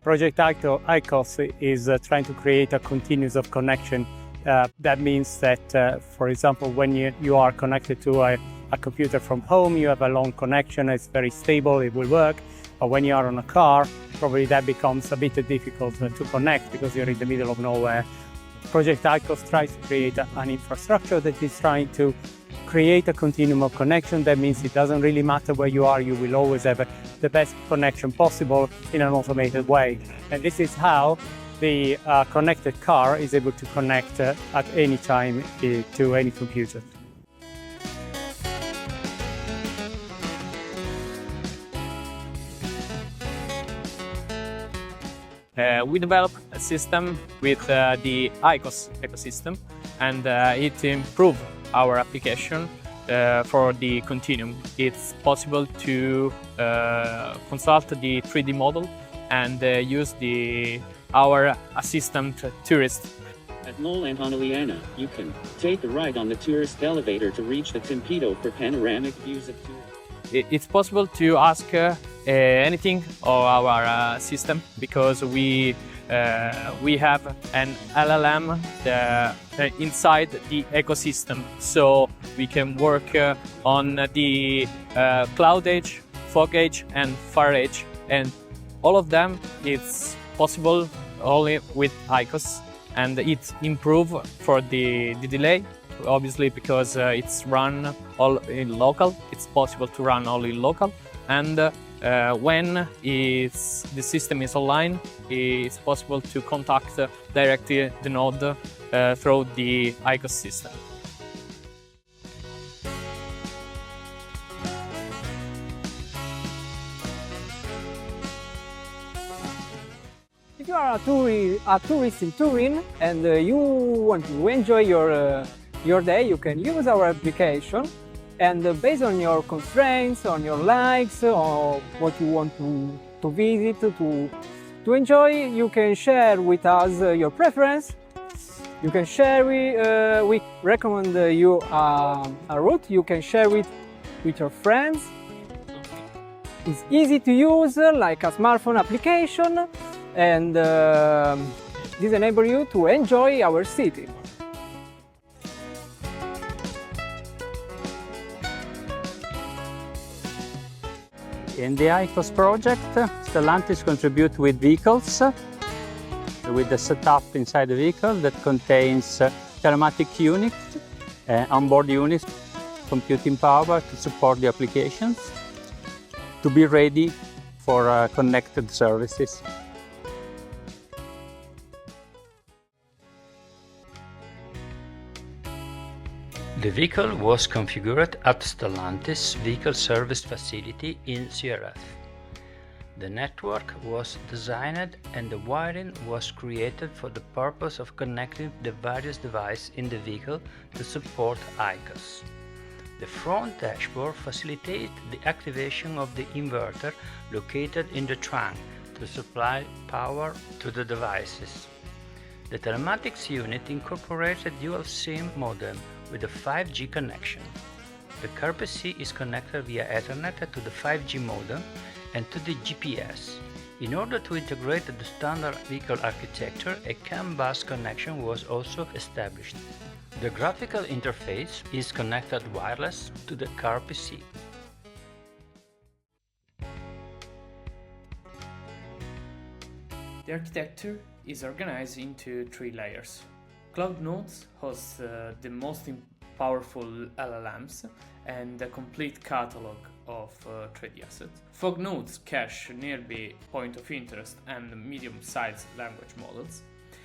Project ICOS is trying to create a continuous of connection. That means that, for example, when you are connected to a computer from home, you have a long connection, it's very stable, it will work. But when you are on a car, probably that becomes a bit difficult to connect because you're in the middle of nowhere. Project ICOS tries to create an infrastructure that is trying to create a continuum of connection. That means it doesn't really matter where you are, you will always have the best connection possible in an automated way. And this is how the connected car is able to connect at any time to any computer. We developed a system with the ICOS ecosystem, and it improved our application for the continuum. It's possible to consult the 3D model and use our assistant tourist. At Mole and Honoliana, you can take a ride on the tourist elevator to reach the Tempedo for panoramic views of tourists. It's possible to ask anything of our system because we have an LLM inside the ecosystem, so we can work on the cloud edge, fog edge, and far edge, and all of them it's possible only with ICOS, and it improves for the delay. Obviously, because it's run all in local, it's possible to run all in local, and when the system is online, it's possible to contact directly the node through the ICOS system. If you are a tourist in Turin and you want to enjoy your day, you can use our application, and based on your constraints, on your likes, or what you want to visit, to enjoy, you can share with us your preference. You can share, we recommend you a route, you can share it with your friends. It's easy to use, like a smartphone application, and this enables you to enjoy our city. In the ICOS project, Stellantis contribute with vehicles, with the setup inside the vehicle that contains telematic units, onboard units, computing power to support the applications, to be ready for connected services. The vehicle was configured at Stellantis Vehicle Service Facility in CRF. The network was designed and the wiring was created for the purpose of connecting the various devices in the vehicle to support ICOS. The front dashboard facilitates the activation of the inverter located in the trunk to supply power to the devices. The telematics unit incorporates a dual SIM modem with a 5G connection. The car PC is connected via Ethernet to the 5G modem and to the GPS. In order to integrate the standard vehicle architecture, a CAN bus connection was also established. The graphical interface is connected wireless to the car PC. The architecture is organized into 3 layers. Cloud nodes host the most powerful LLMs and a complete catalog of 3D assets. Fog nodes cache nearby point of interest and medium-sized language models.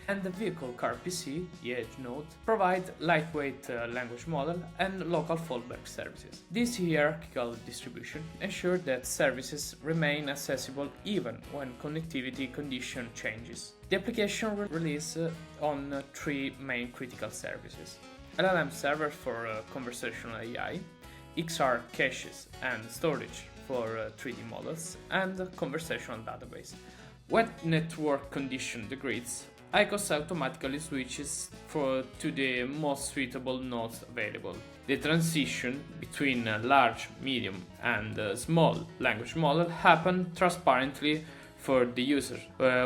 And the vehicle car PC, the edge node, provide lightweight language model and local fallback services. This hierarchical distribution ensures that services remain accessible even when connectivity condition changes. The application releases on 3 main critical services: LLM server for conversational AI, XR caches and storage for 3D models, and conversational database. When network condition degrades, ICOS automatically switches to the most suitable nodes available. The transition between large, medium and small language model happen transparently for the user,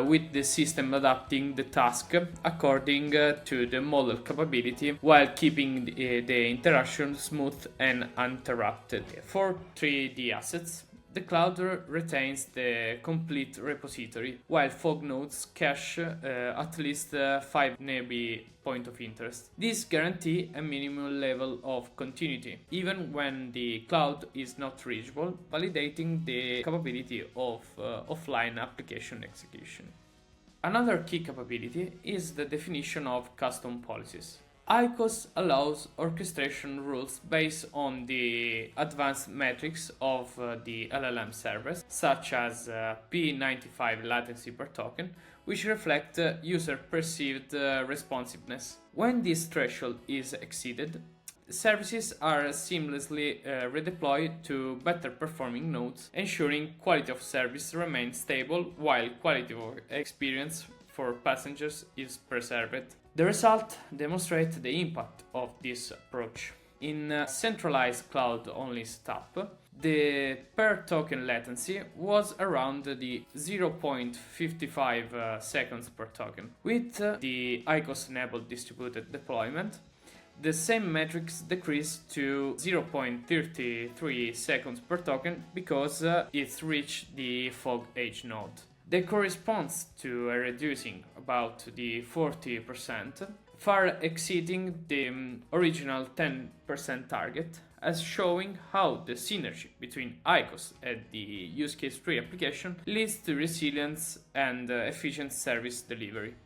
with the system adapting the task according to the model capability while keeping the interaction smooth and uninterrupted. For 3D assets, the cloud retains the complete repository, while fog nodes cache at least 5 MB point of interest. This guarantees a minimum level of continuity, even when the cloud is not reachable, validating the capability of offline application execution. Another key capability is the definition of custom policies. ICOS allows orchestration rules based on the advanced metrics of the LLM servers, such as P95 latency per token, which reflect user perceived responsiveness. When this threshold is exceeded, services are seamlessly redeployed to better performing nodes, ensuring quality of service remains stable while quality of experience for passengers is preserved. The result demonstrates the impact of this approach. In a centralized cloud-only setup, the per token latency was around the 0.55 seconds per token. With the ICOS-enabled distributed deployment, the same metrics decreased to 0.33 seconds per token because it's reached the fog edge node. That corresponds to a reducing about the 40%, far exceeding the original 10% target, as showing how the synergy between ICOS and the use case tree application leads to resilience and efficient service delivery.